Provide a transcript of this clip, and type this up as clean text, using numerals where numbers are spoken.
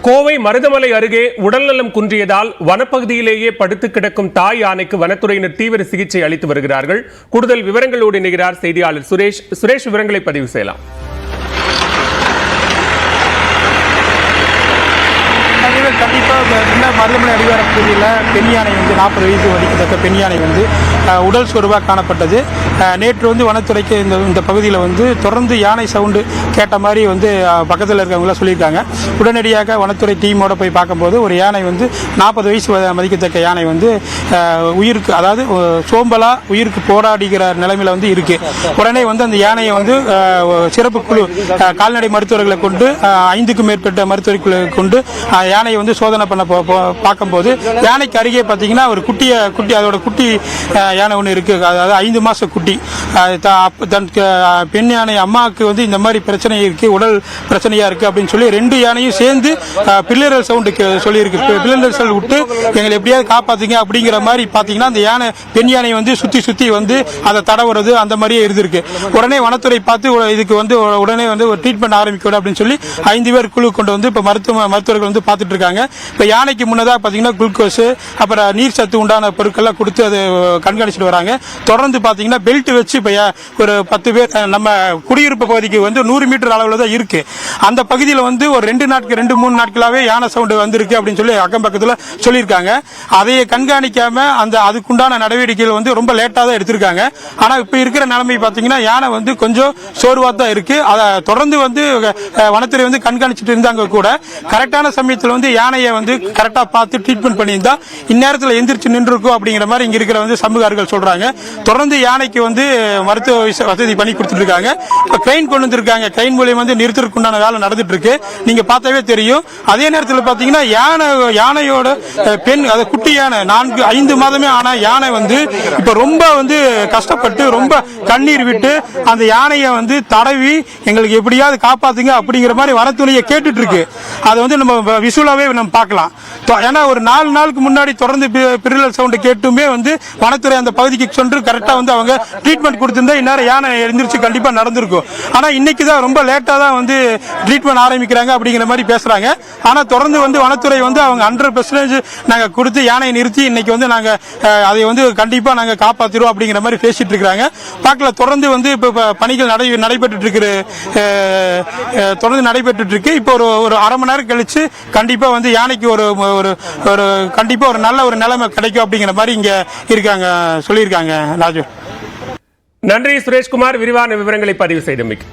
கோவை மருதமலை அருகே உடல்நலம் குன்றியதால் வனப்பகுதியிலேயே படுத்து கிடக்கும் தாய் யானைக்கு வனத்துறையினர் தீவிர சிகிச்சை அளித்து வருகிறார்கள். கூடுதல் விவரங்களோடு இணைகிறார் செய்தியாளர் சுரேஷ். விவரங்களை பதிவு செய்யலாம். கண்டிப்பாக மருதமலை அடிவார பகுதியில் பெண் யானை 40 வயது மதிக்கத்தக்க பெண் யானை உடல் சோர்வாக காணப்பட்டது. நேற்று வனத்துறைக்கு இந்த பகுதியில் தொடர்ந்து யானை சவுண்டு கேட்ட மாதிரி பக்கத்தில் இருக்கவங்களாம் சொல்லியிருக்காங்க. உடனடியாக வனத்துறை டீமோட போய் பார்க்கும்போது ஒரு யானை 40 வயசு மதிக்கத்தக்க யானை உயிருக்கு, அதாவது சோம்பலா உயிருக்கு போராடுகிற நிலைமையில் இருக்கு. உடனே அந்த யானையை சிறப்பு குழு கால்நடை மருத்துவர்களை கொண்டு 5க்கும் மேற்பட்ட மருத்துவர்களை கொண்டு யானையை சோதனை பண்ண பார்க்கும்போது யானைக்கு அருகே பார்த்தீங்கன்னா ஒரு அதோட குட்டி யானை ஒன்று இருக்கு. அதாவது 5 மாச குட்டி. தன் பெண் யானை அம்மாவுக்கு இந்த மாதிரி பிரச்சனை இருக்கு, உடல் பிரச்சனையா இருக்கு அப்படின்னு சொல்லி 2 யானையும் சேர்ந்து பில்லரல் சவுண்டுக்கு சொல்லியிருக்கு. பில்லரல் சவுண்ட் விட்டு எங்களை எப்படியாவது காப்பாத்துங்க அப்படிங்கிற மாதிரி பார்த்தீங்கன்னா அந்த யானை பெண் யானை சுத்தி அதை தடவுறது அந்த மாதிரியே இருந்திருக்கு. உடனே வனத்துறை பார்த்து இதுக்கு உடனே ஒரு ட்ரீட்மெண்ட் ஆரம்பிக்கணும் அப்படின்னு சொல்லி 5 பேர் குழு கொண்டு இப்ப மருத்துவர்கள் பார்த்துட்டு இருக்காங்க. இப்ப யானைக்கு முன்னதாக பாத்தீங்கன்னா குளுக்கோஸ், அப்புறம் நீர் சத்து உண்டான பொருட்கள்லாம் கொடுத்து அதை கண்காணிச்சுட்டு வராங்க. தொடர்ந்து பாத்தீங்கன்னா பெல்ட் வச்சு இப்ப ஒரு 10 பேர் நம்ம குடியிருப்பு பகுதிக்கு 100 மீட்டர் அளவுல தான் இருக்கு. அந்த பகுதியில் ஒரு 2-3 நாட்களாவே யானை சவுண்டு வந்திருக்கு அப்படின்னு சொல்லி அக்கம் பக்கத்துல சொல்லியிருக்காங்க. அதையே கண்காணிக்காம அதுக்குண்டான நடவடிக்கைகள் ரொம்ப லேட்டா தான் எடுத்திருக்காங்க. ஆனா இப்ப இருக்கிற நிலைமை பாத்தீங்கன்னா யானை கொஞ்சம் சோர்வா தான் இருக்கு. அதை தொடர்ந்து வனத்துறை கண்காணிச்சுட்டு இருந்தாங்க. கூட கரெக்டான சமயத்தில் யானையை கரெக்டா பார்த்து ட்ரீட்மெண்ட் பண்ணியிருந்தா இந்நேரத்தில் எந்திரிச்சு நின்று இருக்கும் அப்படிங்கிற மாதிரி இங்க இருக்கிற சமூகர்கள் சொல்றாங்க. தொடர்ந்து யானைக்கு மருத்துவ வசதி பண்ணி கொடுத்துட்டு இருக்காங்க. இப்ப ட்ரெயின் கொண்டு வந்திருக்காங்க. ட்ரெயின் மூலியம் நிறுத்தறதுக்குண்டான வேலை நடந்துட்டு இருக்கு. நீங்க பார்த்தாவே தெரியும். அதே நேரத்தில் பாத்தீங்கன்னா யானையோட பெண், அது குட்டி யானை 4-5 மாதமே ஆனா யானை இப்ப ரொம்ப கஷ்டப்பட்டு ரொம்ப கண்ணீர் விட்டு அந்த யானையை தடவி எங்களுக்கு எப்படியாவது காப்பாத்துங்க அப்படிங்கிற மாதிரி வனத்துறையை கேட்டுட்டு இருக்கு. அதை நம்ம விசுவலாவே நம்ம பார்க்கலாம். ஏன்னா ஒரு 4 நாளுக்கு முன்னாடி தொடர்ந்து பிரிலர் சவுண்ட் கேட்டுமே வனத்துறை அந்த பகுதிக்கு சென்று கரெக்டா அவங்க ட்ரீட்மெண்ட் கொடுத்திருந்தா இந்நேரம் யானை எழுந்திருச்சு கண்டிப்பா நடந்திருக்கும். ஆனா இன்னைக்கு தான் ரொம்ப லேட்டா தான் ட்ரீட்மெண்ட் ஆரம்பிக்கிறாங்க அப்படிங்கிற மாதிரி பேசுறாங்க. ஆனா தொடர்ந்து வனத்துறை அவங்க 100% நாங்க கொடுத்து யானையை நிறுத்தி இன்னைக்கு நாங்க அதை கண்டிப்பா நாங்க காப்பாத்திடுவோம் அப்படிங்கிற மாதிரி பேசிட்டு இருக்காங்க. பார்க்கல தொடர்ந்து இப்ப பணிகள் நடைபெற்று இருக்கு. தொடர்ந்து நடைபெற்று இருக்கு. இப்போ ஒரு அரை மணி நேரம் கழிச்சு கண்டிப்பா யானைக்கு ஒரு கண்டிப்பா ஒரு நல்ல ஒரு நிலைமை கிடைக்கும் அப்படிங்கிற மாதிரி இங்க இருக்காங்க சொல்லியிருக்காங்க. ராஜு, நன்றி சுரேஷ்குமார், விரிவான விவரங்களை பதிவு செய்தமைக்கு.